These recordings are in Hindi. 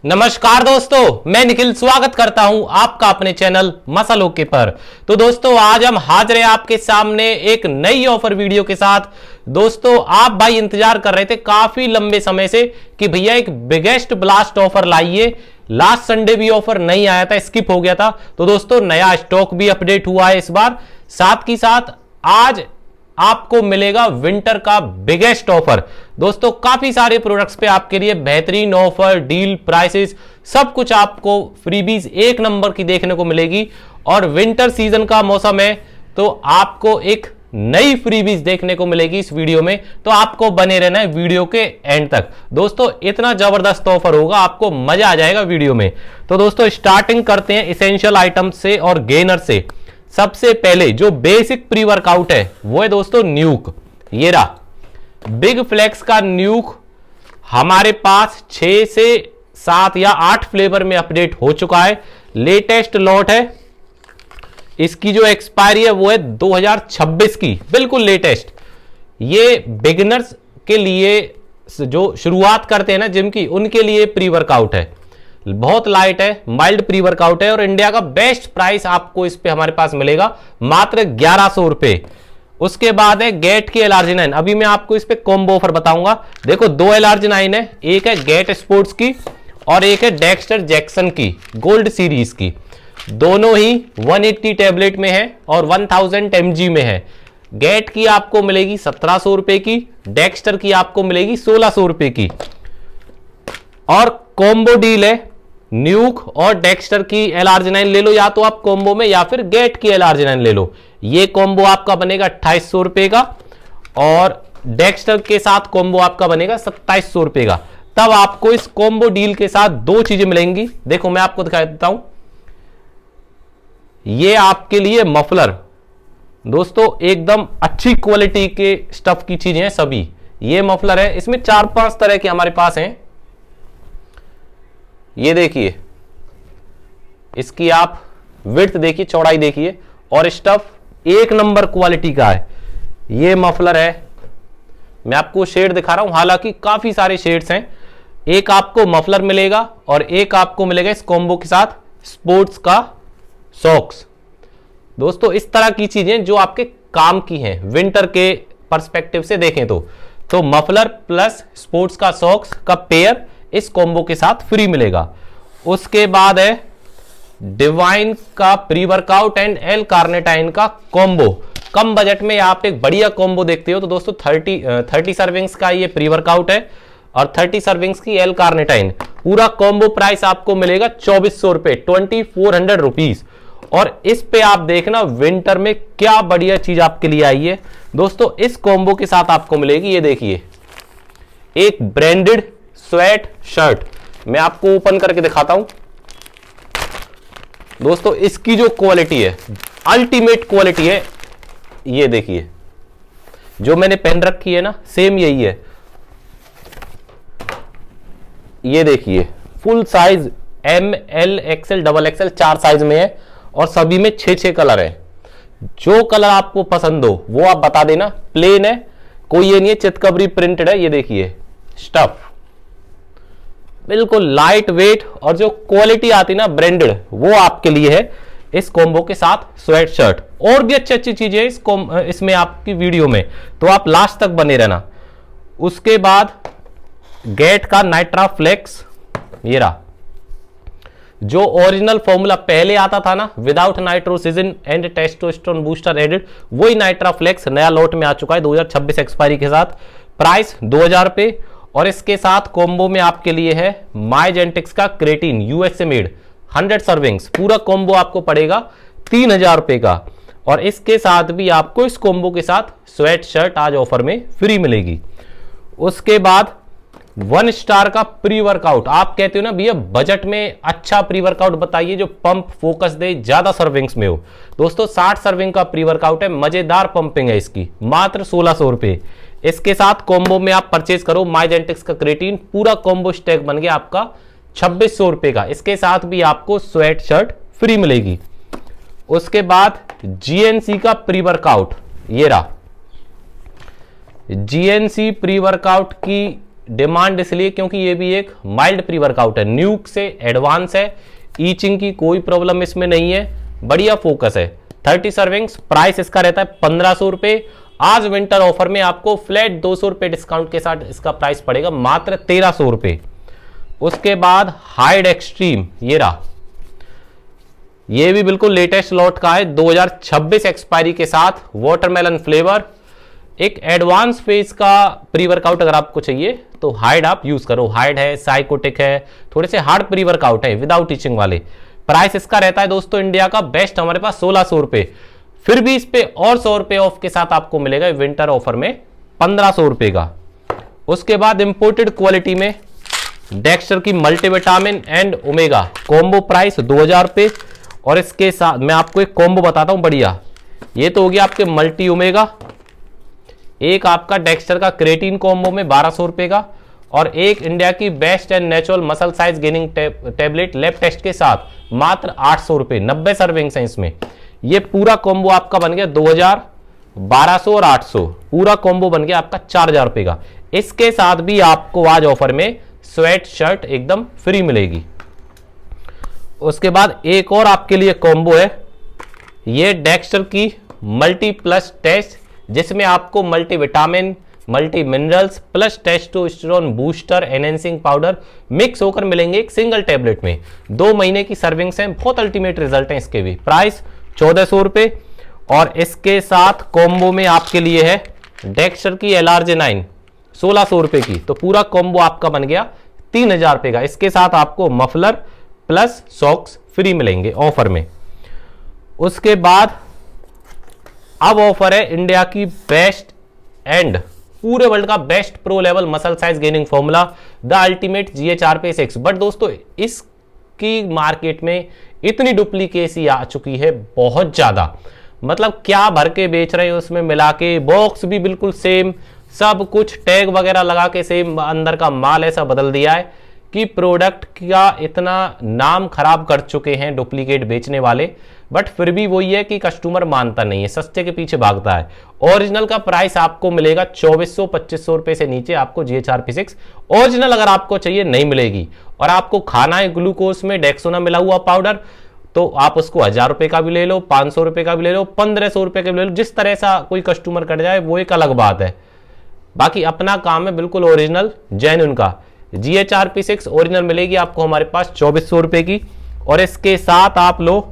नमस्कार दोस्तों, मैं निखिल स्वागत करता हूं आपका अपने चैनल मसल ओके पर। तो दोस्तों आज हम हाजिर हैं आपके सामने एक नई ऑफर वीडियो के साथ। दोस्तों आप भाई इंतजार कर रहे थे काफी लंबे समय से कि भैया एक बिगेस्ट ब्लास्ट ऑफर लाइए। लास्ट संडे भी ऑफर नहीं आया था, स्किप हो गया था। तो दोस्तों नया स्टॉक भी अपडेट हुआ है इस बार। साथ ही साथ आज आपको मिलेगा विंटर का बिगेस्ट ऑफर। दोस्तों काफी सारे प्रोडक्ट्स पे आपके लिए बेहतरीन ऑफर, डील, प्राइसेस, सब कुछ आपको फ्रीबीज एक नंबर की देखने को मिलेगी। और विंटर सीजन का मौसम है तो आपको एक नई फ्रीबीज देखने को मिलेगी इस वीडियो में। तो आपको बने रहना है वीडियो के एंड तक। दोस्तों इतना जबरदस्त ऑफर होगा, आपको मजा आ जाएगा वीडियो में। तो दोस्तों स्टार्टिंग करते हैं इसेंशियल आइटम से और गेनर से। सबसे पहले जो बेसिक प्री वर्कआउट है वो है दोस्तों न्यूक। ये रहा बिग फ्लेक्स का न्यूक। हमारे पास 6 से 7 या 8 फ्लेवर में अपडेट हो चुका है। लेटेस्ट लॉट है। इसकी जो एक्सपायरी है वो है 2026 की, बिल्कुल लेटेस्ट। ये बिगिनर्स के लिए जो शुरुआत करते हैं ना जिम की, उनके लिए प्री वर्कआउट है। बहुत लाइट है, माइल्ड प्री वर्कआउट है और इंडिया का बेस्ट प्राइस आपको इस पे हमारे पास मिलेगा मात्र 1100 रुपए। उसके बाद है गेट की LRG9। अभी मैं आपको इस पे कॉम्बो ऑफर बताऊंगा। देखो 2 LRG9 है, एक है गेट स्पोर्ट्स की और एक है डेक्स्टर जैक्सन की गोल्ड सीरीज की। दोनों ही 180 टैबलेट में है और 1000 mg में है। गेट की आपको मिलेगी 1700 रुपए की, डेक्स्टर की आपको मिलेगी 1600 रुपए की। और कॉम्बो डील है, न्यूक और डेक्स्टर की LRG9 ले लो, या तो आप कॉम्बो में, या फिर गेट की LRG9 ले लो। ये कॉम्बो आपका बनेगा 2800 रुपए का और डेक्स्टर के साथ कॉम्बो आपका बनेगा 2700 रुपए का। तब आपको इस कॉम्बो डील के साथ 2 चीजें मिलेंगी। देखो मैं आपको दिखा देता हूं, ये आपके लिए मफलर। दोस्तों एकदम अच्छी क्वालिटी के स्टफ की चीजें हैं सभी। ये मफलर है, इसमें 4-5 तरह के हमारे पास हैं। ये देखिए, इसकी आप विड्थ देखिए, चौड़ाई देखिए, और स्टफ एक नंबर क्वालिटी का है। ये मफलर है, मैं आपको शेड दिखा रहा हूं, हालांकि काफी सारे शेड्स हैं। एक आपको मफलर मिलेगा और एक आपको मिलेगा इस कॉम्बो के साथ स्पोर्ट्स का सॉक्स। दोस्तों इस तरह की चीजें जो आपके काम की हैं विंटर के पर्सपेक्टिव से देखें तो मफलर प्लस स्पोर्ट्स का सॉक्स का पेयर इस कॉम्बो के साथ फ्री मिलेगा। उसके बाद है डिवाइन का pre workout and L carnitine का कॉम्बो। कम बजट में आप एक बढ़िया कॉम्बो देखते हो तो दोस्तों 30 सर्विंग्स का ये प्री वर्कआउट है और 30 सर्विंग्स की एल कार्नेटाइन। पूरा कॉम्बो प्राइस आपको मिलेगा 2400 रुपए, 2400 रुपीज। और इस पे आप देखना विंटर में क्या बढ़िया चीज आपके लिए आई है। दोस्तों इस कॉम्बो के साथ आपको मिलेगी, ये देखिए, एक ब्रांडेड स्वेट शर्ट। मैं आपको ओपन करके दिखाता हूं। दोस्तों इसकी जो क्वालिटी है अल्टीमेट क्वालिटी है। ये देखिए, जो मैंने पहन रखी है ना सेम यही है। ये देखिए full size ML XL XXL 4 size में है और सभी में 6 कलर है। जो कलर आपको पसंद हो वो आप बता देना। प्लेन है, कोई ये नहीं है चितकबरी प्रिंटेड है। ये देखिए स्टफ बिल्कुल लाइट वेट और जो क्वालिटी आती ना ब्रांडेड, वो आपके लिए है इस कॉम्बो के साथ स्वेट शर्ट। और भी अच्छी अच्छी चीजें इसमें आपकी वीडियो में, तो आप लास्ट तक बने रहना। उसके बाद गेट का नाइट्रा फ्लेक्स, ये रहा जो ओरिजिनल फॉर्मूला पहले आता था ना, without Nitrosigine and testosterone booster added, वही नाइट्रा फ्लेक्स नया लॉट में आ चुका है 2026 एक्सपायरी के साथ। प्राइस 2000 रुपए। और इसके साथ कॉम्बो में आपके लिए है माइजेंटिक्स का क्रेटीन USA मेड 100 सर्विंग्स। पूरा कॉम्बो आपको पड़ेगा 3000 रुपए का। और इसके साथ भी आपको इस कॉम्बो के साथ स्वेट शर्ट आज ऑफर में फ्री मिलेगी। उसके बाद 1 स्टार का प्री वर्कआउट। आप कहते हो ना भैया बजट में अच्छा प्री वर्कआउट बताइए जो पंप फोकस दे, ज्यादा सर्विंग्स में हो। दोस्तों 60 सर्विंग का प्री वर्कआउट है, मजेदार पंपिंग है इसकी, मात्र 1600 रुपए। इसके साथ कॉम्बो में आप परचेज करो माइजेंटिक्स का क्रेटीन, पूरा कॉम्बो स्टैक बन गया आपका 2600 रुपए का। इसके साथ भी आपको स्वेट शर्ट फ्री मिलेगी। उसके बाद GNC का प्री वर्कआउट, ये रहा GNC प्री वर्कआउट की डिमांड इसलिए क्योंकि ये भी एक माइल्ड प्री वर्कआउट है, न्यूक से एडवांस है, ईचिंग की कोई प्रॉब्लम इसमें नहीं है, बढ़िया फोकस है। 30 सर्विंग्स, प्राइस इसका रहता है 1500 रुपए। आज विंटर ऑफर में आपको फ्लैट 200 रुपए डिस्काउंट के साथ इसका प्राइस पड़ेगा मात्र 1300 रुपए। उसके बाद हाइड एक्सट्रीम, ये रहा, ये भी बिल्कुल लेटेस्ट लॉट का है, 2026 एक्सपायरी के साथ, वाटरमेलन फ्लेवर। एक एडवांस फेज का प्री वर्कआउट अगर आपको चाहिए तो हाइड आप यूज करो। हाइड है, साइकोटिक है, थोड़े से हार्ड प्री वर्कआउट है विदाउट टीचिंग वाले। प्राइस इसका रहता है दोस्तों इंडिया का बेस्ट हमारे पास 1600 रुपए, फिर भी इस पे और 100 रुपए ऑफ के साथ आपको मिलेगा विंटर ऑफर में 1500 रुपए का। उसके बाद इंपोर्टेड क्वालिटी में डेक्स्टर की multivitamin and omega combo, price 2000 रुपए। और इसके साथ मैं आपको एक कॉम्बो बताता हूं बढ़िया, ये तो हो गया आपके मल्टी ओमेगा, एक आपका डेक्स्टर का क्रेटीन कॉम्बो में 1200 रुपए का, और एक इंडिया की best and natural muscle size gaining tablet lab test के साथ मात्र 800 रुपए। 90 सर्विंग्स हैं इसमें। ये पूरा कॉम्बो आपका बन गया 2000, 1200 और 800, पूरा कॉम्बो बन गया आपका 4000 रुपए का। इसके साथ भी आपको आज ऑफर में स्वेट शर्ट एकदम फ्री मिलेगी। उसके बाद एक और आपके लिए कॉम्बो है, ये डेक्स्टर की मल्टी प्लस टेस्ट, जिसमें आपको multi vitamin, multi minerals plus testosterone booster enhancing powder mix होकर मिलेंगे एक सिंगल टेबलेट में। 2 महीने की सर्विंग्स हैं, बहुत अल्टीमेट रिजल्ट हैं इसके भी। प्राइस 1400 रुपए। और इसके साथ कॉम्बो में आपके लिए है डेक्स्टर की LRG9 1600 रुपए की। तो पूरा कॉम्बो आपका बन गया 3000 रुपए का। इसके साथ आपको मफलर प्लस सॉक्स फ्री मिलेंगे ऑफर में। उसके बाद अब ऑफर है इंडिया की बेस्ट एंड पूरे वर्ल्ड का best pro level muscle size gaining formula, the ultimate GHRP6। But दोस्तों इसकी मार्केट में इतनी डुप्लीकेसी आ चुकी है बहुत ज्यादा, मतलब क्या भर के बेच रहे हो उसमें मिला के, बॉक्स भी बिल्कुल सेम, सब कुछ टैग वगैरह लगा के सेम, अंदर का माल ऐसा बदल दिया है कि प्रोडक्ट का इतना नाम खराब कर चुके हैं डुप्लीकेट बेचने वाले। बट फिर भी वही है कि कस्टमर मानता नहीं है, सस्ते के पीछे भागता है। ओरिजिनल का प्राइस आपको मिलेगा 2400-2500 रुपए से नीचे आपको GHRP6 ओरिजिनल अगर आपको चाहिए नहीं मिलेगी। और आपको खाना है ग्लूकोज में डेक्सोना मिला हुआ पाउडर, तो आप उसको 1000 रुपए का भी ले लो, 500 रुपए का भी ले लो, 1500 रुपए का भी ले लो, जिस तरह से कोई कस्टमर कर जाए वो एक अलग बात है। बाकी अपना काम है बिल्कुल ओरिजिनल जेन्युइन का। GHRP6 ओरिजिनल मिलेगी आपको हमारे पास 2400 रुपए की। और इसके साथ आप लो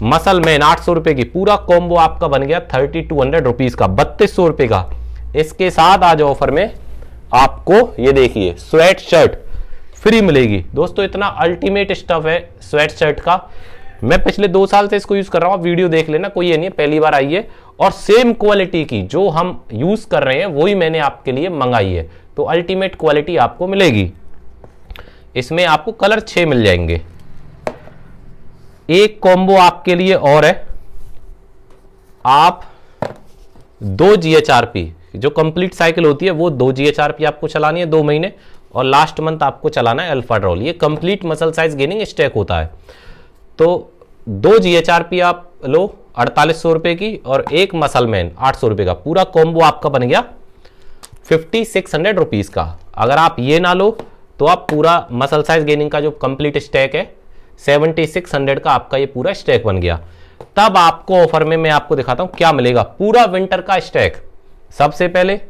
मसल मैन 800 रुपए की, पूरा कॉम्बो आपका बन गया 3200 रुपीज का, 3200 रुपए का। इसके साथ आज ऑफर में आपको ये देखिए स्वेट शर्ट फ्री मिलेगी। दोस्तों इतना अल्टीमेट स्टफ है स्वेट शर्ट का, मैं पिछले 2 साल से इसको यूज कर रहा हूं, वीडियो देख लेना, कोई ये नहीं है पहली बार आई है। और सेम क्वालिटी की जो हम यूज कर रहे हैं वही मैंने आपके लिए मंगाई है, तो अल्टीमेट क्वालिटी आपको मिलेगी। इसमें आपको कलर 6 मिल जाएंगे। एक कॉम्बो आपके लिए और है, आप 2 GHRP जो कंप्लीट साइकिल होती है वो 2 GHRP आपको चलानी है 2 महीने, और लास्ट मंथ आपको चलाना है अल्फा ड्रॉल। ये complete muscle size gaining stack होता है। तो 2 GHRP आप लो 4800 रुपए की, और एक मसल मैन 800 रुपए का, पूरा कॉम्बो आपका बन गया 5600 रुपीज का। अगर आप ये ना लो तो आप पूरा मसल साइज गेनिंग का जो कंप्लीट स्टैक है 7600 का आपका ये पूरा स्टैक बन गया। तब आपको ऑफर में मैं आपको दिखाता हूं क्या मिलेगा, पूरा विंटर का स्टैक। सबसे पहले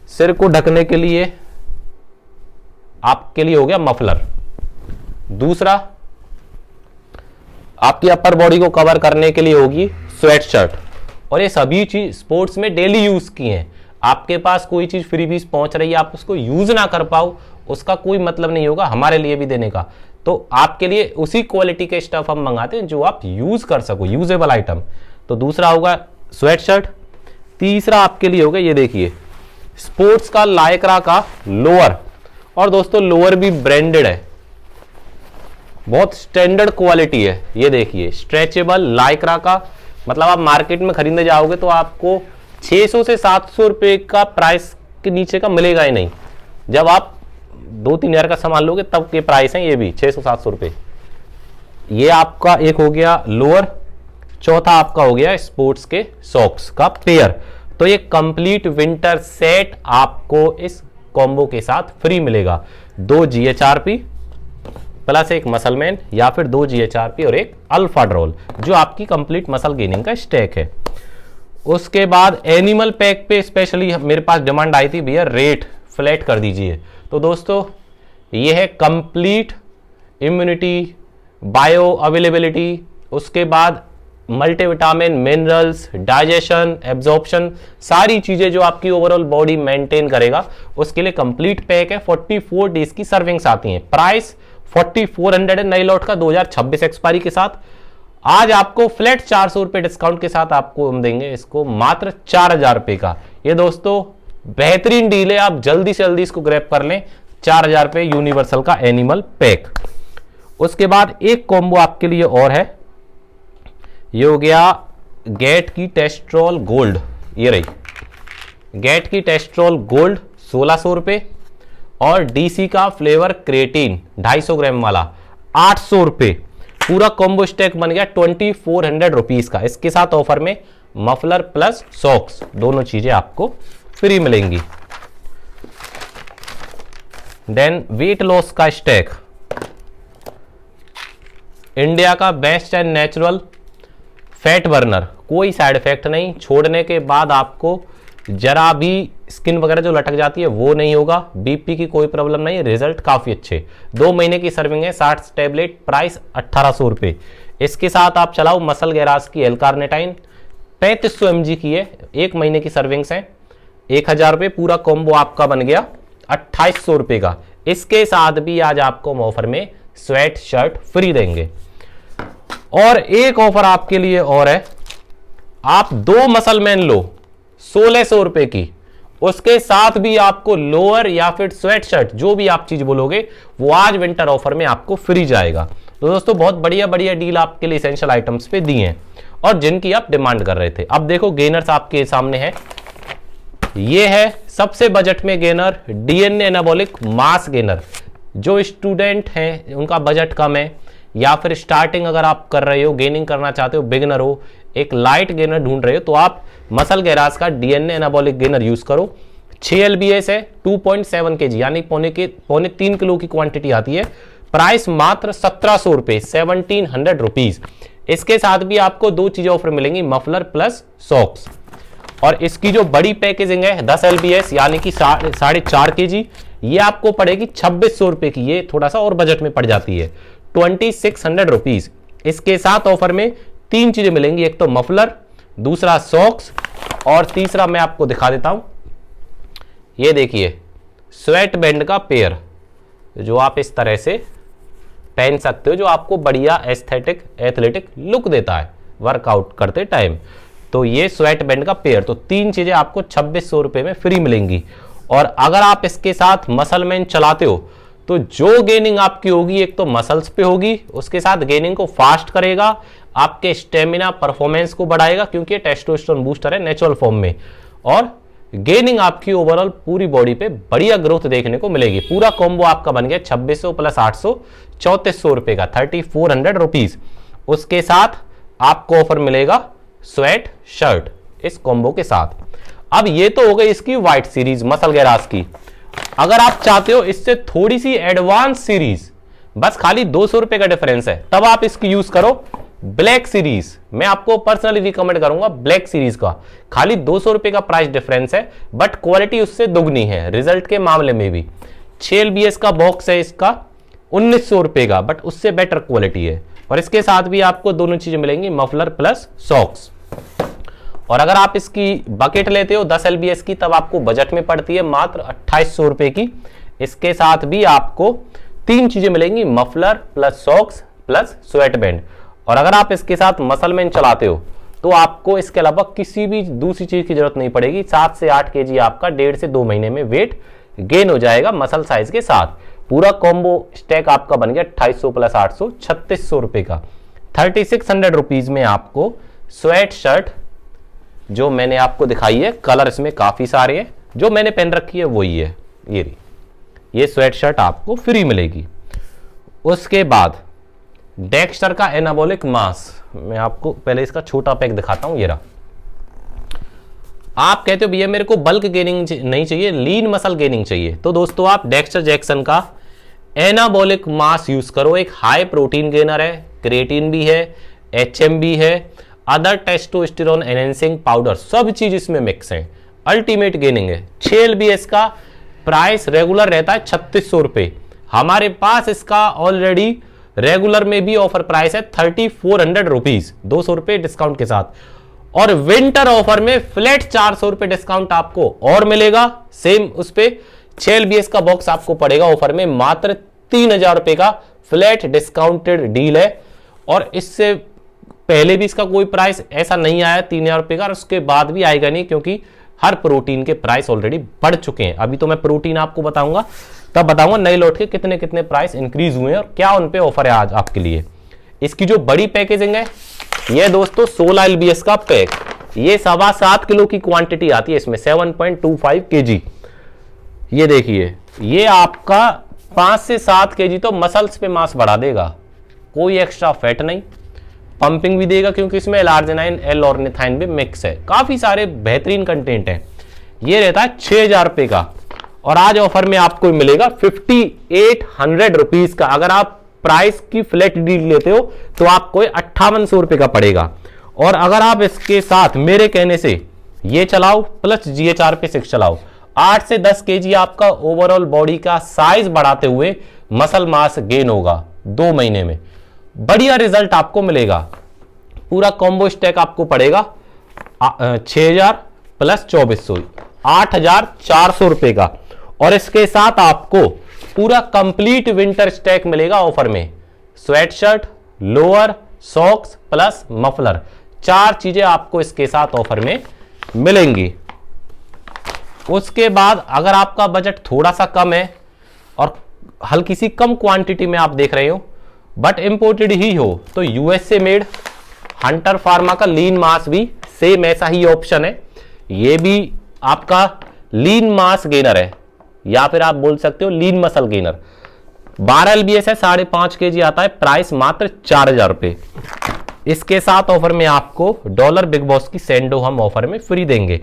सिर को ढकने के लिए आपके लिए हो गया मफलर, दूसरा आपकी अपर बॉडी को कवर करने के लिए होगी स्वेट शर्ट। और ये सभी चीज स्पोर्ट्स में डेली यूज की हैं। आपके पास कोई चीज फ्री पीस पहुंच रही है, आप उसको यूज ना कर पाओ, उसका कोई मतलब नहीं होगा हमारे लिए भी देने का। तो आपके लिए उसी क्वालिटी के स्टफ हम मंगाते हैं जो आप यूज कर सको, यूजेबल आइटम। तो दूसरा होगा स्वेट शर्ट। तीसरा आपके लिए होगा ये देखिए स्पोर्ट्स का लाइक्रा का लोअर, और दोस्तों लोअर भी ब्रांडेड है, बहुत स्टैंडर्ड क्वालिटी है। ये देखिए स्ट्रेचेबल लाइक्रा का, मतलब आप मार्केट में खरीदने जाओगे तो आपको 600 से 700 रुपए का प्राइस के नीचे का मिलेगा ही नहीं। जब आप 2-3 हजार का सामान लोगे तब के प्राइस हैं ये भी 600-700 रुपए। ये आपका एक हो गया लोअर। चौथा आपका हो गया स्पोर्ट्स के सॉक्स का पेयर। तो ये कंप्लीट विंटर सेट आपको इस कॉम्बो के साथ फ्री मिलेगा। 2 GHRP प्लस एक मसलमैन या फिर 2 GHRP और एक अल्फा ड्रोल, जो आपकी कंप्लीट मसल गेनिंग का स्टैक है। उसके बाद एनिमल पैक पे स्पेशली मेरे पास डिमांड आई थी, भैया रेट फ्लैट कर दीजिए। तो दोस्तों ये है कंप्लीट इम्यूनिटी, बायो अवेलेबिलिटी, उसके बाद मल्टीविटामिन, मिनरल्स, डाइजेशन, एब्जॉर्प्शन, सारी चीजें जो आपकी ओवरऑल बॉडी मेंटेन करेगा उसके लिए कंप्लीट पैक है। 44 डेज की सर्विंग्स आती हैं। प्राइस 4400 है नई लॉट का 2026 एक्सपायरी के साथ। आज आपको फ्लैट 400 रुपए डिस्काउंट के साथ आपको हम देंगे इसको मात्र 4000 रुपए का। ये दोस्तों बेहतरीन डील है, आप जल्दी से जल्दी इसको ग्रैब कर लें। 4000 रुपए यूनिवर्सल का एनिमल पैक। उसके बाद एक कॉम्बो आपके लिए और है, ये हो गया गेट की टेस्ट्रॉल गोल्ड। ये रही गेट की टेस्ट्रॉल गोल्ड 1600 रुपए और डीसी का फ्लेवर क्रिएटिन 250 ग्राम वाला 800 रुपए। पूरा कॉम्बो स्टैक बन गया 2400 रुपीज का। इसके साथ ऑफर में मफलर प्लस सॉक्स दोनों चीजें आपको फ्री मिलेंगी। देन वेट लॉस का स्टैक, इंडिया का best and natural fat burner, कोई साइड इफेक्ट नहीं, छोड़ने के बाद आपको जरा भी स्किन वगैरह जो लटक जाती है वो नहीं होगा, बीपी की कोई प्रॉब्लम नहीं, रिजल्ट काफी अच्छे। 2 महीने की सर्विंग है, 60 टैबलेट, प्राइस 1800 रुपए। इसके साथ आप चलाओ मसल गैराज की एल-कार्निटाइन 3500 mg की है, 1 महीने की सर्विंग्स है, 1000 रुपए। पूरा कॉम्बो आपका बन गया 2800 रुपए का। इसके साथ भी आज आपको ऑफर में स्वेट शर्ट फ्री देंगे। और एक ऑफर आपके लिए और है, आप 2 मसलमैन लो 1600 रुपए की, उसके साथ भी आपको लोअर या फिर स्वेट शर्ट जो भी आप चीज बोलोगे वो आज विंटर ऑफर में आपको फ्री जाएगा। तो दोस्तों बहुत बढ़िया बढ़िया डील आपके लिए एसेंशियल आइटम्स पे दी हैं और जिनकी आप डिमांड कर रहे थे। अब देखो गेनर्स आपके सामने है, ये है सबसे बजट में gainer, DNA anabolic mass gainer. जो स्टूडेंट हैं उनका बजट कम है या फिर स्टार्टिंग अगर आप कर रहे हो, गेनिंग करना चाहते हो, बिगिनर हो, एक लाइट गेनर ढूंढ रहे हो, तो आप मसल गैराज का डीएनए एनाबॉलिक गेनर यूज करो। 6 LBS है, 2.7 kg यानी पौने 3 किलो की क्वांटिटी आती है। प्राइस मात्र 1700 रुपए, 1700 रुपीज। इसके साथ भी आपको 2 चीजें ऑफर मिलेंगी, मफलर प्लस सॉक्स। और इसकी जो बड़ी पैकेजिंग है 10 LBS यानी कि 4.5 kg, ये आपको पड़ेगी 2600 रुपए की। ये थोड़ा सा और बजट में पड़ जाती है, 2600 रुपीज। इसके साथ ऑफर में 3 चीजें मिलेंगी, एक तो मफलर, दूसरा सॉक्स और तीसरा मैं आपको दिखा देता हूं, ये देखिए स्वेट बैंड का पेयर, जो आप इस तरह से पहन सकते हो, जो आपको बढ़िया एस्थेटिक एथलेटिक लुक देता है वर्कआउट करते टाइम। तो ये स्वेट बैंड का पेयर, तो 3 चीजें आपको 2600 रुपए में फ्री मिलेंगी। और अगर आप इसके साथ मसलमैन चलाते हो तो जो गेनिंग आपकी होगी एक तो मसल्स पे होगी, उसके साथ गेनिंग को फास्ट करेगा, आपके स्टेमिना परफॉर्मेंस को बढ़ाएगा क्योंकि टेस्टोस्टेरोन बूस्टर है नेचुरल फॉर्म में, और गेनिंग आपकी ओवरऑल पूरी बॉडी पे बढ़िया ग्रोथ देखने को मिलेगी। पूरा कॉम्बो आपका बन गया 2600 प्लस 800 3400 रुपए का, 3400 रुपीज। उसके साथ आपको ऑफर मिलेगा स्वेट शर्ट इस कॉम्बो के साथ। अब ये तो हो गई इसकी व्हाइट सीरीज मसल गैराज की। अगर आप चाहते हो इससे थोड़ी सी एडवांस सीरीज, बस खाली 200 रुपए का डिफरेंस है, तब आप इसकी यूज करो ब्लैक सीरीज। मैं आपको पर्सनली रिकमेंड करूंगा ब्लैक सीरीज का, खाली 200 रुपए का प्राइस डिफरेंस है, बट क्वालिटी उससे दुगनी है रिजल्ट के मामले में भी। 6 LBS का बॉक्स है इसका 1900 रुपए का, बट उससे बेटर क्वालिटी है। और इसके साथ भी आपको दोनों चीजें मिलेंगी, मफलर प्लस सॉक्स। और अगर आप इसकी बकेट लेते हो 10 LBS की, तब आपको बजट में पड़ती है मात्र 2800 रुपए की। इसके साथ भी आपको 3 चीजें मिलेंगी, muffler plus socks plus sweat band. और अगर आप इसके साथ मसलमैन चलाते हो तो आपको इसके अलावा किसी भी दूसरी चीज की जरूरत नहीं पड़ेगी। 7 से 8 kg आपका 1.5 से 2 महीने में वेट गेन हो जाएगा मसल साइज के साथ। पूरा कॉम्बो स्टैक आपका बन गया 2800 प्लस 800 3600 रुपए का। 3600 रुपीज में आपको स्वेट शर्ट जो मैंने आपको दिखाई है, कलर इसमें काफी सारे हैं, जो मैंने पहन रखी है वही है, ये स्वेट शर्ट आपको फ्री मिलेगी। उसके बाद डेक्स्टर का एनाबॉलिक मास, मैं आपको पहले इसका छोटा पैक दिखाता हूं, ये रहा। आप कहते हो भैया मेरे को बल्क गेनिंग नहीं चाहिए, लीन मसल गेनिंग चाहिए, तो दोस्तों आप डेक्स्टर जैक्सन का एनाबॉलिक मास यूज करो। एक हाई प्रोटीन गेनर है, क्रिएटिन भी है, एचएम भी है, अदर टेस्टोस्टेरोन एनहेंसिंग पाउडर, सब चीज इसमें मिक्स है, अल्टीमेट गेनिंग है। 6 LBS का प्राइस रेगुलर रहता है 3600 रुपए, हमारे पास इसका ऑलरेडी रेगुलर में भी ऑफर प्राइस है 3400 रुपीज, 200 रुपए डिस्काउंट के साथ। और विंटर ऑफर में फ्लैट 400 रुपए डिस्काउंट आपको और मिलेगा। सेम उस पे 6 LBS का बॉक्स आपको पड़ेगा ऑफर में मात्र 3000 रुपए का फ्लैट डिस्काउंटेड डील है। और इससे पहले भी इसका कोई प्राइस ऐसा नहीं आया 3000 रुपए का, और उसके बाद भी आएगा नहीं, क्योंकि हर प्रोटीन के प्राइस ऑलरेडी बढ़ चुके हैं। अभी तो मैं प्रोटीन आपको बताऊंगा, तब बताऊंगा नए लॉट के कितने कितने प्राइस इंक्रीज हुए हैं और क्या उन पे ऑफर है आज आपके लिए। इसकी जो बड़ी पैकेजिंग है ये दोस्तों 16 LBS का पैक, ये 7.25 किलो की क्वांटिटी आती है इसमें, 7.25 kg। ये देखिए, ये आपका 5 से 7 kg तो मसल्स पे मास बढ़ा देगा, कोई एक्स्ट्रा फैट नहीं, पंपिंग भी देगा क्योंकि इसमें एल-आर्जिनाइन एल ऑर्निथाइन भी मिक्स है, काफी सारे बेहतरीन कंटेंट है। ये रहता है 6000 रुपए का, और आज ऑफर में आपको मिलेगा 5800 रुपीज का। अगर आप प्राइस की फ्लैट डील लेते हो तो आपको 5800 रुपए का पड़ेगा। और अगर आप इसके साथ मेरे कहने से ये चलाओ प्लस GHRP6 चलाओ, 8 से 10 kg आपका ओवरऑल बॉडी का साइज बढ़ाते हुए मसल मास गेन होगा 2 महीने में, बढ़िया रिजल्ट आपको मिलेगा। पूरा कॉम्बो स्टैक आपको पड़ेगा 6000 प्लस 2400, 8400 रुपए का। और इसके साथ आपको पूरा कंप्लीट विंटर स्टैक मिलेगा ऑफर में, sweat shirt, lower, socks plus muffler, 4 चीजें आपको इसके साथ ऑफर में मिलेंगी। उसके बाद अगर आपका बजट थोड़ा सा कम है और हल्की सी कम क्वांटिटी में आप देख रहे हो बट इंपोर्टेड ही हो, तो USA मेड हंटर फार्मा का लीन मास भी सेम ऐसा ही ऑप्शन है। ये भी आपका लीन मास गेनर है, या फिर आप बोल सकते हो लीन मसल गेनर। 12 LBS है, 5.5 kg आता है, प्राइस मात्र 4000 रुपए। इसके साथ ऑफर में आपको डॉलर बिग बॉस की सैंडो हम ऑफर में फ्री देंगे।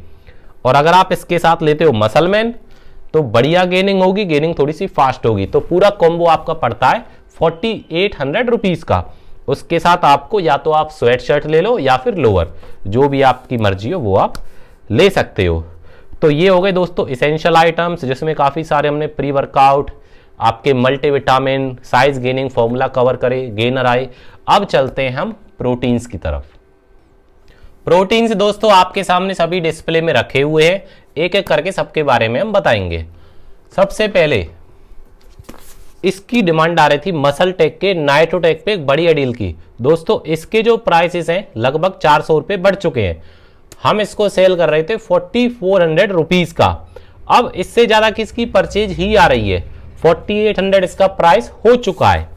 और अगर आप इसके साथ लेते हो मसल मैन तो बढ़िया गेनिंग होगी, गेनिंग थोड़ी सी फास्ट होगी। तो पूरा कॉम्बो आपका पड़ता है 4800 रुपीज का। उसके साथ आपको या तो आप स्वेट शर्ट ले लो या फिर लोअर, जो भी आपकी मर्जी हो वो आप ले सकते हो। तो ये हो गए दोस्तों इसेंशियल आइटम्स, जिसमें काफ़ी सारे हमने प्री वर्कआउट, आपके multivitamin, size gaining formula cover करे, गेनर आए। अब चलते हैं हम प्रोटीन्स की तरफ। प्रोटीन्स दोस्तों आपके सामने सभी डिस्प्ले में रखे हुए हैं, एक एक करके सबके बारे में हम बताएंगे। सबसे पहले इसकी डिमांड आ रही थी मसल टेक के नाइट्रोटेक पे एक बढ़िया डील की। दोस्तों इसके जो प्राइसेस हैं लगभग 400 रुपये बढ़ चुके हैं, हम इसको सेल कर रहे थे 4400 रुपीज का। अब इससे ज्यादा किसकी परचेज ही आ रही है, 4800 इसका प्राइस हो चुका है।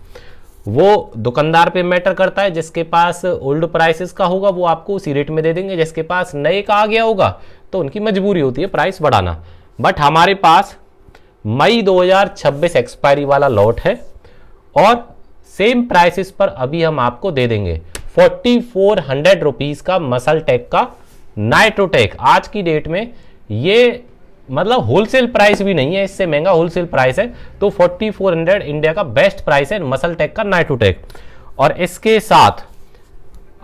वो दुकानदार पे मैटर करता है, जिसके पास ओल्ड प्राइसेस का होगा वो आपको उसी रेट में दे देंगे, जिसके पास नए का आ गया होगा तो उनकी मजबूरी होती है प्राइस बढ़ाना। बट हमारे पास मई 2026 एक्सपायरी वाला लॉट है और सेम प्राइसेस पर अभी हम आपको दे देंगे 4400 रुपीज का मसल टेक का नाइट्रोटेक। आज की डेट में ये मतलब होलसेल प्राइस भी नहीं है, इससे महंगा होलसेल प्राइस है। तो 4400 इंडिया का बेस्ट प्राइस है मसल टेक का नाइट्रोटेक। और इसके साथ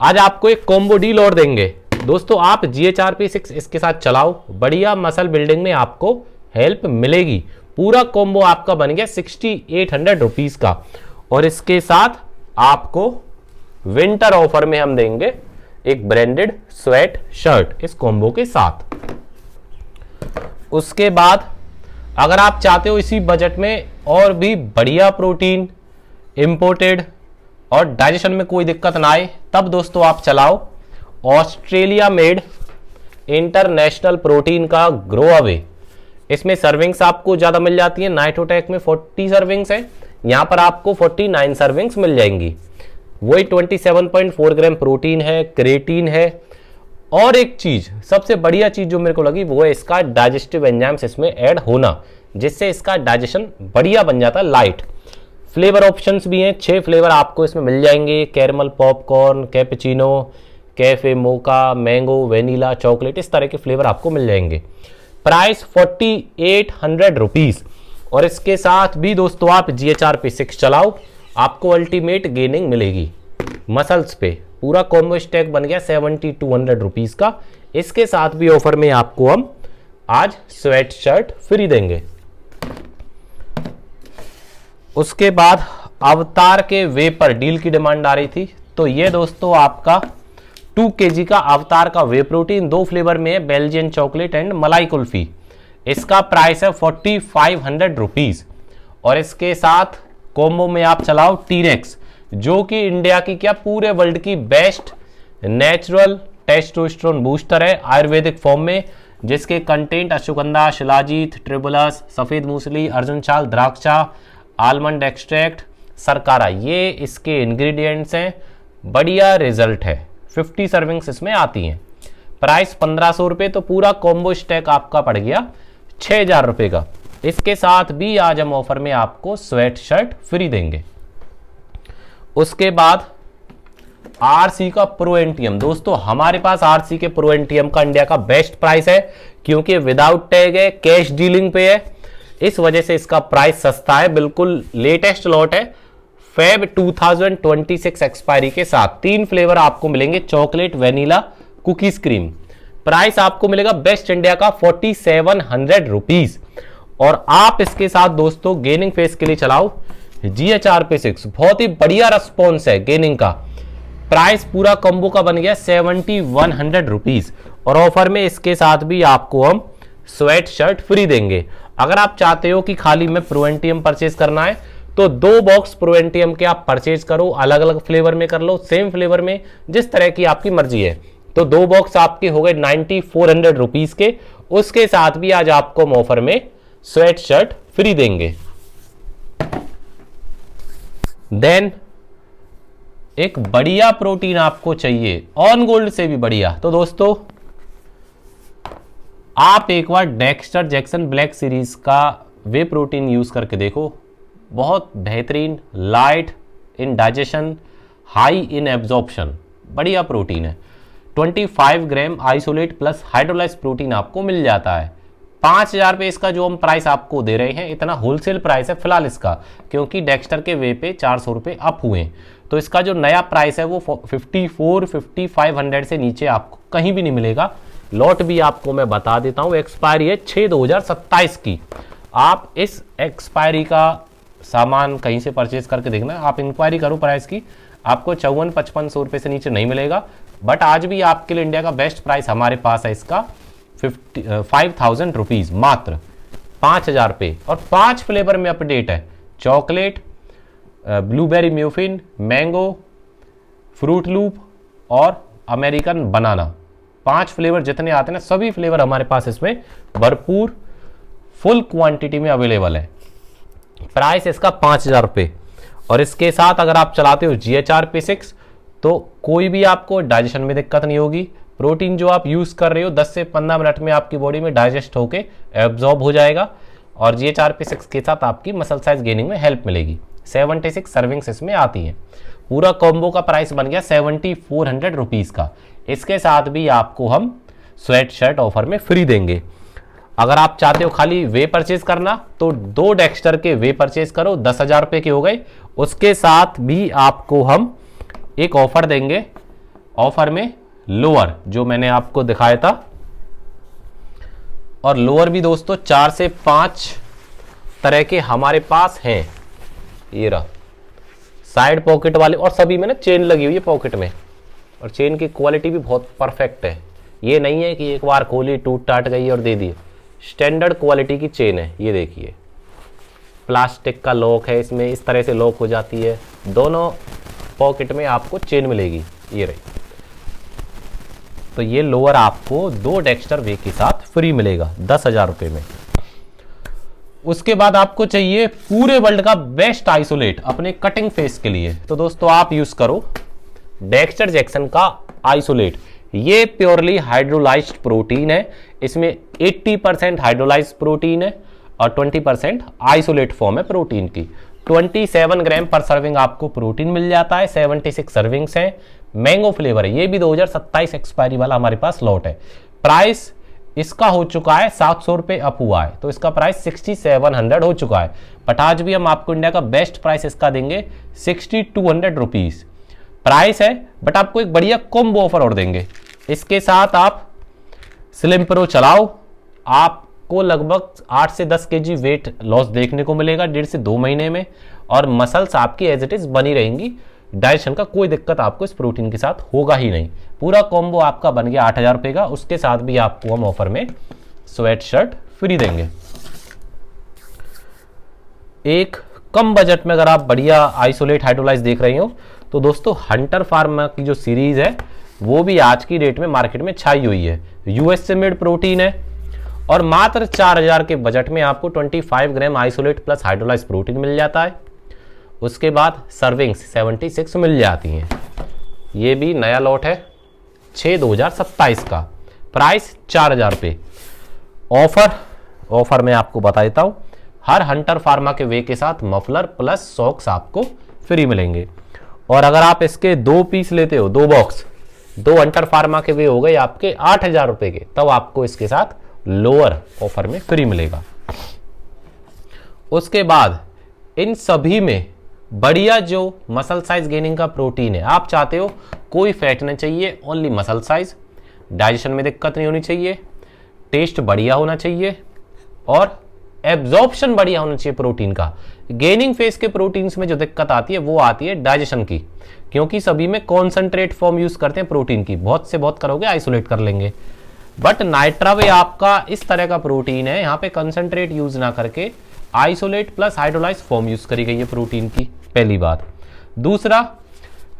आज आपको एक कॉम्बो डील और देंगे दोस्तों, आप GHRP6 इसके साथ चलाओ, बढ़िया मसल बिल्डिंग में आपको हेल्प मिलेगी। पूरा कॉम्बो आपका बन गया 6800 रुपीज का। और इसके साथ आपको विंटर ऑफर में हम देंगे एक ब्रांडेड स्वेट शर्ट इस कॉम्बो के साथ। उसके बाद अगर आप चाहते हो इसी बजट में और भी बढ़िया प्रोटीन इंपोर्टेड और डाइजेशन में कोई दिक्कत ना आए, तब दोस्तों आप चलाओ ऑस्ट्रेलिया मेड इंटरनेशनल प्रोटीन का ग्रो अवे। इसमें सर्विंग्स आपको ज्यादा मिल जाती है, नाइट्रोटेक में 40 सर्विंग्स है, यहां पर आपको 49 सर्विंग्स मिल जाएंगी। वही 27.4 ग्राम प्रोटीन है, क्रेटीन है। और एक चीज सबसे बढ़िया चीज जो मेरे को लगी वो है इसका डाइजेस्टिव एंजाइम्स इसमें ऐड होना, जिससे इसका डाइजेशन बढ़िया बन जाता है, लाइट। फ्लेवर ऑप्शंस भी हैं, 6 फ्लेवर आपको इसमें मिल जाएंगे, कैरमल पॉपकॉर्न, कैपेचिनो, कैफे मोका, मैंगो, वेनीला, चॉकलेट, इस तरह के फ्लेवर आपको मिल जाएंगे। Price 4800 rupees. और इसके साथ भी दोस्तों आप GHRP6 चलाओ, आपको अल्टीमेट गेनिंग मिलेगी मसल्स पे। पूरा कॉम्बो स्टैक बन गया 7200 रुपीज़ का। इसके साथ भी ऑफर में आपको हम आज स्वेट शर्ट फ्री देंगे। उसके बाद अवतार के वे पर डील की डिमांड आ रही थी, तो ये दोस्तों आपका 2 kg का अवतार का वे प्रोटीन 2 फ्लेवर में है, बेल्जियन चॉकलेट एंड मलाई कुल्फी। इसका प्राइस है 4500 रुपीज़। और इसके साथ कॉम्बो में आप चलाओ टीरेक्स, जो कि इंडिया की क्या पूरे वर्ल्ड की बेस्ट नेचुरल टेस्टोस्टेरोन बूस्टर है आयुर्वेदिक फॉर्म में, जिसके कंटेंट अश्वगंधा, शिलाजीत, ट्रिबुलस, सफ़ेद मूसली, अर्जुन छाल, द्राक्षा, आलमंड एक्सट्रैक्ट, सरकारा, ये इसके इंग्रेडिएंट्स हैं। बढ़िया रिजल्ट है। 50 सर्विंग्स इसमें आती हैं। प्राइस 1500 रुपये, तो पूरा कॉम्बो स्टैक आपका पड़ गया 6000 रुपये का। इसके साथ भी आज हम ऑफर में आपको स्वेट शर्ट फ्री देंगे। उसके बाद आरसी का प्रो एंटियम। दोस्तों हमारे पास आरसी के प्रो एंटियम का इंडिया का बेस्ट प्राइस है, क्योंकि विदाउट टैग है, कैश डीलिंग पे है, इस वजह से इसका प्राइस सस्ता है। बिल्कुल लेटेस्ट लॉट है, फेब 2026 एक्सपायरी के साथ। 3 फ्लेवर आपको मिलेंगे, chocolate, vanilla, cookies, cream. Price आपको मिलेगा बेस्ट इंडिया का 4700 रुपीज। और आप इसके साथ दोस्तों गेनिंग फेस के लिए चलाओ GHRP6, बहुत ही बढ़िया रिस्पॉन्स है गेनिंग का। प्राइस पूरा कॉम्बो का बन गया 7100 रुपीज। और ऑफर में इसके साथ भी आपको हम स्वेट शर्ट फ्री देंगे। अगर आप चाहते हो कि खाली में प्रो एंटियम परचेज करना है, तो 2 बॉक्स प्रो एंटियम के आप परचेज करो, अलग अलग फ्लेवर में कर लो, सेम फ्लेवर में, जिस तरह की आपकी मर्जी है। तो 2 बॉक्स आपके हो गए 9400 रुपीज के। उसके साथ भी आज आपको हम ऑफर में स्वेट शर्ट फ्री देंगे। देन एक बढ़िया प्रोटीन आपको चाहिए, ऑन गोल्ड से भी बढ़िया, तो दोस्तों आप एक बार डेक्स्टर जैक्सन ब्लैक सीरीज का वे प्रोटीन यूज करके देखो। बहुत बेहतरीन, light in digestion, high in absorption, बढ़िया प्रोटीन है। 25 ग्राम आइसोलेट प्लस हाइड्रोलाइज प्रोटीन आपको मिल जाता है। 5000 रुपये इसका जो हम प्राइस आपको दे रहे हैं, इतना होलसेल प्राइस है फिलहाल इसका, क्योंकि डेक्स्टर के वे पे 400 रुपये अप हुए। तो इसका जो नया प्राइस है वो 5500 से नीचे आपको कहीं भी नहीं मिलेगा। लॉट भी आपको मैं बता देता हूँ, एक्सपायरी है 6/2027 की। आप इस एक्सपायरी का सामान कहीं से परचेज करके देखना, आप इंक्वायरी करो प्राइस की, आपको 54-5500 रुपये से नीचे नहीं मिलेगा। बट आज भी आपके लिए इंडिया का बेस्ट प्राइस हमारे पास है इसका 5000 रुपीज़, मात्र 5000 रुपये। और 5 फ्लेवर में अपडेट है, chocolate, blueberry muffin, mango, fruit loop और अमेरिकन बनाना। 5 फ्लेवर जितने आते हैं ना, सभी फ्लेवर हमारे पास इसमें भरपूर फुल क्वांटिटी में अवेलेबल है। प्राइस इसका 5000 रुपये। और इसके साथ अगर आप चलाते हो GHRP6, तो कोई भी आपको डाइजेशन में दिक्कत नहीं होगी। प्रोटीन जो आप यूज़ कर रहे हो 10 से 15 मिनट में आपकी बॉडी में डाइजेस्ट होके एब्जॉर्ब हो जाएगा। और GHRP6 के साथ आपकी मसल साइज गेनिंग में हेल्प मिलेगी। 76 सर्विंग्स इसमें आती हैं। पूरा कॉम्बो का प्राइस बन गया 7400 रुपीज़ का। इसके साथ भी आपको हम स्वेट शर्ट ऑफर में फ्री देंगे। अगर आप चाहते हो खाली वे परचेज करना, तो 2 डेक्स्टर के वे परचेज करो, 10,000 रुपये के हो गए। उसके साथ भी आपको हम एक ऑफर देंगे, ऑफर में लोअर जो मैंने आपको दिखाया था। और लोअर भी दोस्तों 4 से 5 तरह के हमारे पास हैं। ये रहा साइड पॉकेट वाले, और सभी में ना चेन लगी हुई है पॉकेट में, और चेन की क्वालिटी भी बहुत परफेक्ट है। ये नहीं है कि एक बार खोली टूट टाट गई और दे दी। स्टैंडर्ड क्वालिटी की चेन है। ये देखिए, प्लास्टिक का लॉक है इसमें, इस तरह से लॉक हो जाती है। दोनों पॉकेट में आपको चेन मिलेगी। ये रही। तो ये लोअर आपको 2 डेक्स्टर वे के साथ फ्री मिलेगा 10,000 रुपये में। उसके बाद आपको चाहिए पूरे वर्ल्ड का बेस्ट आइसोलेट अपने कटिंग फेस के लिए, तो दोस्तों आप यूज करो डेक्स्टर जैक्सन का आइसोलेट। ये प्योरली हाइड्रोलाइज्ड प्रोटीन है। इसमें 80% हाइड्रोलाइज्ड प्रोटीन है और 20% आइसोलेट फॉर्म है प्रोटीन की। 27 ग्राम पर सर्विंग आपको प्रोटीन मिल जाता है। 76 सर्विंग्स हैं। मैंगो फ्लेवर है, ये भी 2027 एक्सपायरी वाला हमारे पास लॉट है। प्राइस इसका हो चुका है 700 रुपये अप हुआ है, तो इसका प्राइस 6700 हो चुका है। बट आज भी हम आपको इंडिया का बेस्ट प्राइस इसका देंगे 6200 रुपीज प्राइस है। बट आपको एक बढ़िया कॉम्बो ऑफर और देंगे, इसके साथ आप स्लिम प्रो चलाओ, आपको लगभग 8 से 10 केजी वेट लॉस देखने को मिलेगा 1.5 से 2 महीने में, और मसल्स आपकी एज इट इज बनी रहेंगी। डाइजेशन का कोई दिक्कत आपको इस प्रोटीन के साथ होगा ही नहीं। पूरा कॉम्बो आपका बन गया 8000 रुपये का। उसके साथ भी आपको हम ऑफर में स्वेट शर्ट फ्री देंगे। एक कम बजट में अगर आप बढ़िया आइसोलेट हाइड्रोलाइज देख रही हो तो दोस्तों हंटर फार्मा की जो सीरीज है वो भी आज की डेट में मार्केट में छाई हुई है। यूएस से मेड प्रोटीन है और मात्र 4000 के बजट में आपको 25 ग्राम आइसोलेट प्लस हाइड्रोलाइज प्रोटीन मिल जाता है। उसके बाद सर्विंग्स 76 मिल जाती हैं। ये भी नया लॉट है 6/2027 का, प्राइस 4000 रुपये। ऑफर में आपको बता देता हूं, हर हंटर फार्मा के वे के साथ मफलर प्लस सॉक्स आपको फ्री मिलेंगे। और अगर आप इसके 2 पीस लेते हो, 2 बॉक्स, 2 हंटर फार्मा के वे हो गए आपके 8000 रुपये के, तब आपको इसके साथ लोअर ऑफर में फ्री मिलेगा। उसके बाद इन सभी में बढ़िया जो मसल साइज गेनिंग का प्रोटीन है, आप चाहते हो कोई फैट नहीं चाहिए, ओनली मसल साइज, डाइजेशन में दिक्कत नहीं होनी चाहिए, टेस्ट बढ़िया होना चाहिए और एब्जॉर्प्शन बढ़िया होना चाहिए प्रोटीन का। गेनिंग फेज के प्रोटीन्स में जो दिक्कत आती है वो आती है डाइजेशन की, क्योंकि सभी में कॉन्सेंट्रेट फॉर्म यूज करते हैं प्रोटीन की, बहुत से बहुत करोगे आइसोलेट कर लेंगे। बट नाइट्रावे आपका इस तरह का प्रोटीन है, यहाँ पे कंसंट्रेट यूज ना करके isolate plus hydrolyse form use करी गई है प्रोटीन की, पहली बात। दूसरा,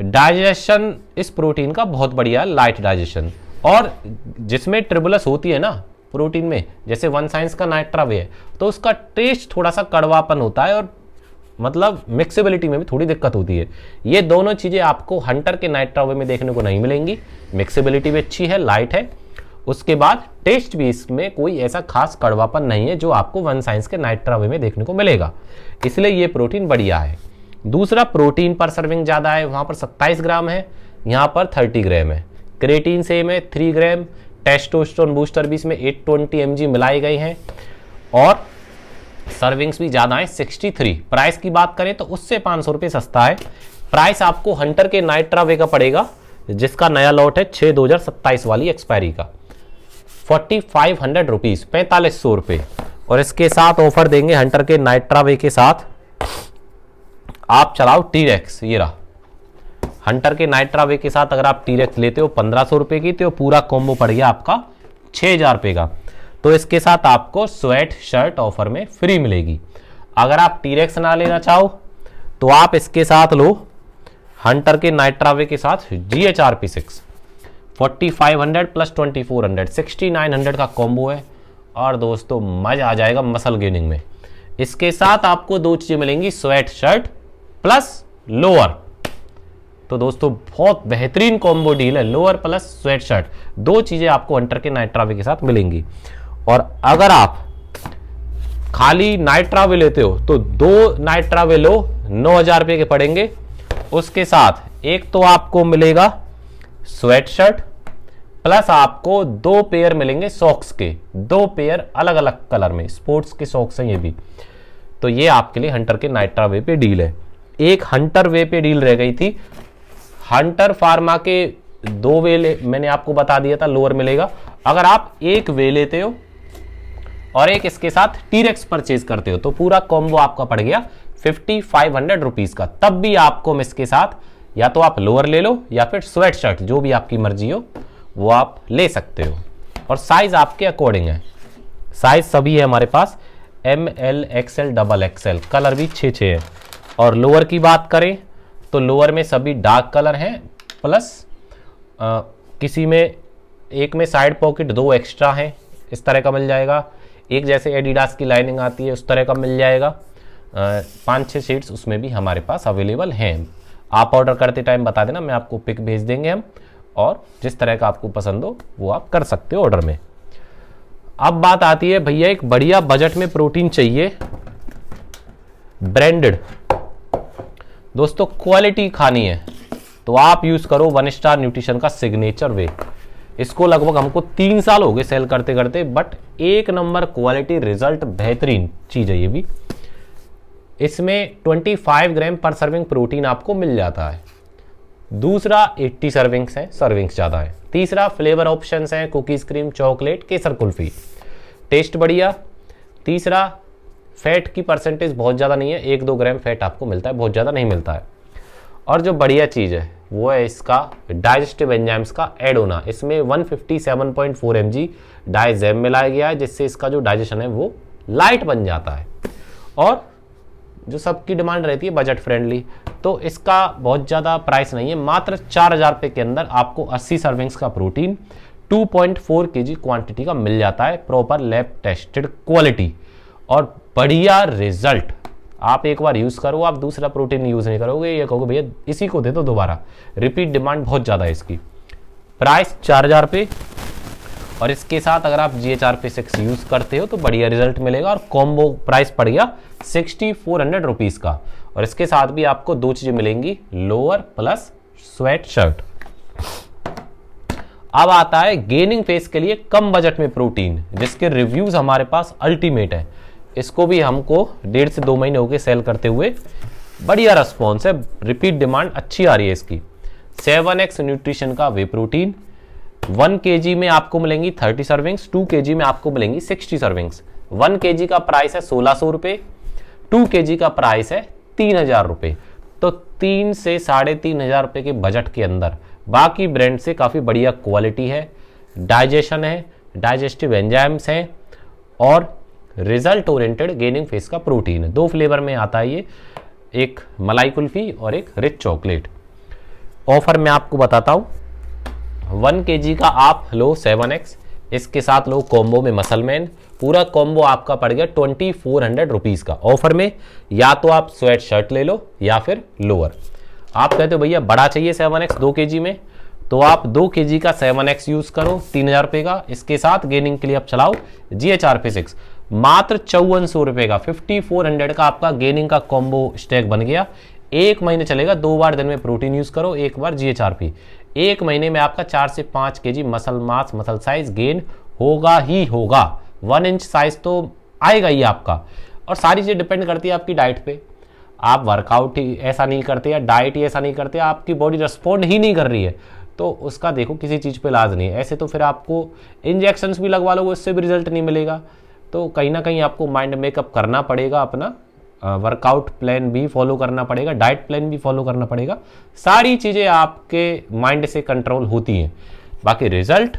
डाइजेशन इस प्रोटीन का बहुत बढ़िया है, लाइट डाइजेशन, और जिसमें ट्रिबुलस होती है ना प्रोटीन में, जैसे वन साइंस का नाइट्रावे है, तो उसका टेस्ट थोड़ा सा कड़वापन होता है और मतलब मिक्सेबिलिटी में भी थोड़ी दिक्कत होती है। ये दोनों चीजें आपको हंटर के नाइट्रावे में देखने को नहीं मिलेंगी। मिक्सेबिलिटी भी अच्छी है, लाइट है, उसके बाद टेस्ट भी इसमें कोई ऐसा खास कड़वापन नहीं है जो आपको वन साइंस के नाइट्रावे में देखने को मिलेगा, इसलिए ये प्रोटीन बढ़िया है। दूसरा, प्रोटीन पर सर्विंग ज्यादा है, वहां पर 27 ग्राम है, यहाँ पर 30 ग्राम है। क्रेटीन सेम है 3 ग्राम, टेस्टोस्टेरोन बूस्टर भी इसमें 820 mg मिलाई गई हैं और सर्विंग्स भी ज्यादा है 63। प्राइस की बात करें तो उससे 500 रुपये सस्ता है। प्राइस आपको हंटर के नाइट्रावे का पड़ेगा, जिसका नया लॉट है 6/2027 वाली एक्सपायरी का, 4500 रुपीज, 4500 रुपये। और इसके साथ ऑफर देंगे हंटर के नाइट्रावे के साथ, आप चलाओ टीरेक्स, ये रहा हंटर के नाइट्रावे के साथ अगर आप टीरेक्स लेते हो 1500 रुपये की, तो पूरा कॉम्बो पड़ गया आपका 6000 रुपये का। तो इसके साथ आपको स्वेट शर्ट ऑफर में फ्री मिलेगी। अगर आप टीरेक्स ना लेना चाहो तो आप इसके साथ लो हंटर के नाइट्रावे के साथ GHRP6, 4500 प्लस 2400, 6900 का कॉम्बो है। और दोस्तों मजा आ जाएगा मसल गेनिंग में। इसके साथ आपको 2 चीजें मिलेंगी, स्वेट शर्ट प्लस लोअर। तो दोस्तों बहुत बेहतरीन कॉम्बो डील है, लोअर प्लस स्वेट शर्ट, 2 चीजें आपको हंटर के नाइट्रावे के साथ मिलेंगी। और अगर आप खाली नाइट्रावे लेते हो तो 2 नाइट्रावे लो, 9000 रुपये के पड़ेंगे। उसके साथ एक तो आपको मिलेगा स्वेट शर्ट प्लस आपको 2 पेयर मिलेंगे सॉक्स के, 2 पेयर अलग अलग कलर में, स्पोर्ट्स के सॉक्स हैं ये भी। तो ये आपके लिए हंटर के नाइट्रावे पे डील है। एक हंटर वे पे डील रह गई थी, हंटर फार्मा के 2 वे मैंने आपको बता दिया था लोअर मिलेगा। अगर आप एक वे लेते हो और एक इसके साथ टीरेक्स परचेज करते हो तो पूरा कॉम्बो आपका पड़ गया 5500 रुपीज का। तब भी आपको इसके साथ या तो आप लोअर ले लो या फिर स्वेट शर्ट, जो भी आपकी मर्जी हो वो आप ले सकते हो। और साइज आपके अकॉर्डिंग है, साइज सभी है हमारे पास, ML XL XXL, कलर भी 6 है। और लोअर की बात करें तो लोअर में सभी डार्क कलर हैं, प्लस किसी में एक में साइड पॉकेट 2 एक्स्ट्रा हैं, इस तरह का मिल जाएगा। एक जैसे एडिडास की लाइनिंग आती है उस तरह का मिल जाएगा। 5-6 शेड्स उसमें भी हमारे पास अवेलेबल हैं। आप ऑर्डर करते टाइम बता देना, मैं आपको पिक भेज देंगे हम, और जिस तरह का आपको पसंद हो वो आप कर सकते हो ऑर्डर में। अब बात आती है भैया एक बढ़िया बजट में प्रोटीन चाहिए, ब्रांडेड। दोस्तों क्वालिटी खानी है तो आप यूज करो 1 स्टार न्यूट्रिशन का सिग्नेचर वे। इसको लगभग हमको 3 साल हो गए सेल करते करते, बट एक नंबर क्वालिटी, रिजल्ट बेहतरीन चीज है ये भी। इसमें 25 ग्राम पर सर्विंग प्रोटीन आपको मिल जाता है। दूसरा 80 सर्विंग्स हैं, सर्विंग्स ज़्यादा है। तीसरा फ्लेवर ऑप्शंस हैं, कुकीज़, क्रीम, चॉकलेट, केसर, कुल्फी, टेस्ट बढ़िया। तीसरा फैट की परसेंटेज बहुत ज़्यादा नहीं है, 1-2 ग्राम फैट आपको मिलता है, बहुत ज़्यादा नहीं मिलता है। और जो बढ़िया चीज़ है वो है इसका डाइजेस्टिव एंजाइम्स का ऐड होना। इसमें 157.4 mg डाइजेम मिलाया गया है, जिससे इसका जो डाइजेशन है वो लाइट बन जाता है और जो सबकी डिमांड रहती है बजट फ्रेंडली। तो इसका बहुत ज़्यादा प्राइस नहीं है, मात्र 4000 रुपये के अंदर आपको 80 सर्विंग्स का प्रोटीन 2.4 kg क्वांटिटी का मिल जाता है, प्रॉपर लैब टेस्टेड क्वालिटी और बढ़िया रिजल्ट। आप एक बार यूज़ करो, आप दूसरा प्रोटीन यूज़ नहीं करोगे, ये कहोगे भैया इसी को दे दो दोबारा। रिपीट डिमांड बहुत ज़्यादा है इसकी। प्राइस 4000 रुपये और इसके साथ अगर आप GHRP6 यूज़ करते हो तो बढ़िया रिजल्ट मिलेगा और कॉम्बो प्राइस पड़ गया 6400 रुपीज़ का। और इसके साथ भी आपको 2 चीज़ें मिलेंगी, लोअर प्लस स्वेट शर्ट। अब आता है गेनिंग फेस के लिए कम बजट में प्रोटीन, जिसके रिव्यूज़ हमारे पास अल्टीमेट है। इसको भी हमको 1.5 से 2 महीने हो गए सेल करते हुए, बढ़िया रिस्पॉन्स है, रिपीट डिमांड अच्छी आ रही है इसकी। 7x न्यूट्रिशन का वे प्रोटीन 1 kg में आपको मिलेंगी 30 सर्विंग्स, 2 kg में आपको मिलेंगी 60 सर्विंग्स। 1 kg का प्राइस है 1600 रुपये, 2 kg का प्राइस है 3000 रुपये। तो 3 से 3500 रुपये के बजट के अंदर बाकी ब्रांड से काफ़ी बढ़िया क्वालिटी है, डाइजेशन है, डाइजेस्टिव एंजाइम्स हैं और रिजल्ट ओरिएंटेड गेनिंग फेस का प्रोटीन है। 2 फ्लेवर में आता है ये, एक मलाई कुल्फी और एक रिच चॉकलेट। ऑफर मैं आपको बताता हूँ, 1 kg का आप लो 7x, इसके साथ लो कॉम्बो में मसल मैन, पूरा कॉम्बो आपका पड़ गया 2400 रुपीज़ का। ऑफर में या तो आप स्वेट शर्ट ले लो या फिर लोअर। आप कहते हो भैया बड़ा चाहिए 7x 2 kg में, तो आप 2 kg का 7x यूज़ करो 3000 रुपये का। इसके साथ गेनिंग के लिए आप चलाओ GHRP6, मात्र 5400 रुपये का 5400 का आपका गेनिंग का कॉम्बो स्टैक बन गया। 1 महीने चलेगा, 2 बार दिन में प्रोटीन यूज़ करो, 1 बार GHRP। 1 महीने में आपका 4 से 5 kg muscle mass, muscle size gain होगा ही होगा। 1 इंच साइज तो आएगा ही आपका। और सारी चीज़ें डिपेंड करती है आपकी डाइट पे। आप वर्कआउट ही ऐसा नहीं करते या डाइट ही ऐसा नहीं करते, आपकी बॉडी रिस्पॉन्ड ही नहीं कर रही है, तो उसका देखो किसी चीज़ पे इलाज नहीं है। ऐसे तो फिर आपको इंजेक्शंस भी लगवा लोगे, उससे भी रिजल्ट नहीं मिलेगा। तो कहीं ना कहीं आपको माइंड मेकअप करना पड़ेगा, अपना वर्कआउट प्लान भी फॉलो करना पड़ेगा, डाइट प्लान भी फॉलो करना पड़ेगा। सारी चीज़ें आपके माइंड से कंट्रोल होती हैं। बाकी रिजल्ट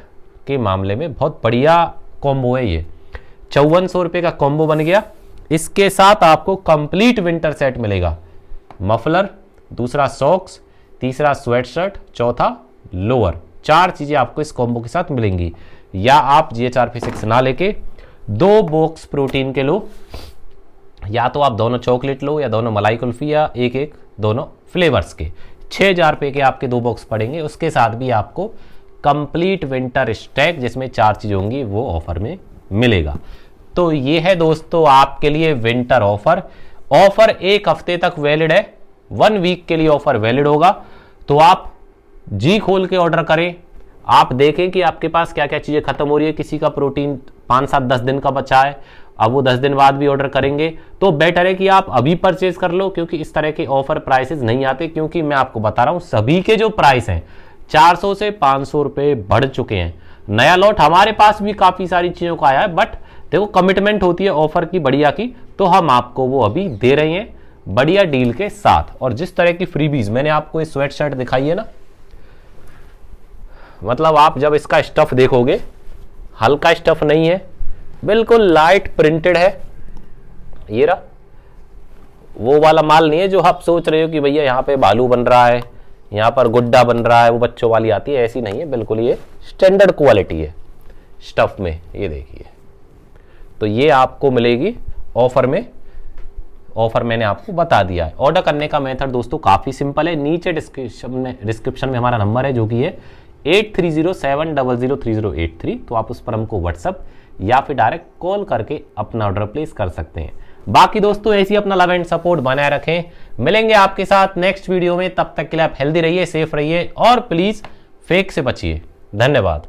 के मामले में बहुत बढ़िया कॉम्बो है ये। 5400 रुपये का कॉम्बो बन गया। इसके साथ आपको कंप्लीट विंटर सेट मिलेगा, मफलर, दूसरा सॉक्स, तीसरा स्वेट शर्ट, चौथा लोअर। 4 चीज़ें आपको इस कॉम्बो के साथ मिलेंगी। या आप GHRP6 ना लेके 2 बॉक्स प्रोटीन के लो, या तो आप दोनों चॉकलेट लो या दोनों मलाई कुल्फी, या एक दोनों फ्लेवर्स के। 6000 रुपये के आपके 2 बॉक्स पड़ेंगे। उसके साथ भी आपको कंप्लीट विंटर स्टैक, जिसमें 4 चीज़ें होंगी, वो ऑफर में मिलेगा। तो ये है दोस्तों आपके लिए विंटर ऑफर। ऑफर 1 हफ्ते तक वैलिड है, 1 वीक के लिए ऑफर वैलिड होगा। तो आप जी खोल के ऑर्डर करें, आप देखें कि आपके पास क्या क्या चीज़ें खत्म हो रही है। किसी का प्रोटीन 5, 7, 10 दिन का बचा है, अब वो 10 दिन बाद भी ऑर्डर करेंगे, तो बेटर है कि आप अभी परचेज कर लो, क्योंकि इस तरह के ऑफर प्राइसेस नहीं आते। क्योंकि मैं आपको बता रहा हूं सभी के जो प्राइस हैं 400 से 500 रुपये बढ़ चुके हैं। नया लॉट हमारे पास भी काफ़ी सारी चीज़ों का आया है, बट देखो कमिटमेंट होती है ऑफर की बढ़िया की, तो हम आपको वो अभी दे रहे हैं बढ़िया डील के साथ। और जिस तरह की फ्रीबीज मैंने आपको ये स्वेट शर्ट दिखाई है ना, मतलब आप जब इसका स्टफ देखोगे, हल्का स्टफ नहीं है, बिल्कुल लाइट प्रिंटेड है। ये रहा, वो वाला माल नहीं है जो आप सोच रहे हो कि भैया यहाँ पे बालू बन रहा है, यहाँ पर गुड्डा बन रहा है, वो बच्चों वाली आती है, ऐसी नहीं है। बिल्कुल ये स्टैंडर्ड क्वालिटी है स्टफ में। ये देखिए, तो ये आपको मिलेगी ऑफर में। ऑफर मैंने आपको बता दिया है। ऑर्डर करने का मेथड दोस्तों काफ़ी सिंपल है। नीचे डिस्क्रिप्शन में हमारा नंबर है, जो कि है 8307003083। तो आप उस पर हमको व्हाट्सअप या फिर डायरेक्ट कॉल करके अपना ऑर्डर प्लेस कर सकते हैं। बाकी दोस्तों ऐसी अपना लव एंड सपोर्ट बनाए रखें। मिलेंगे आपके साथ नेक्स्ट वीडियो में, तब तक के लिए आप हेल्दी रहिए, सेफ रहिए और प्लीज फेक से बचिए। धन्यवाद।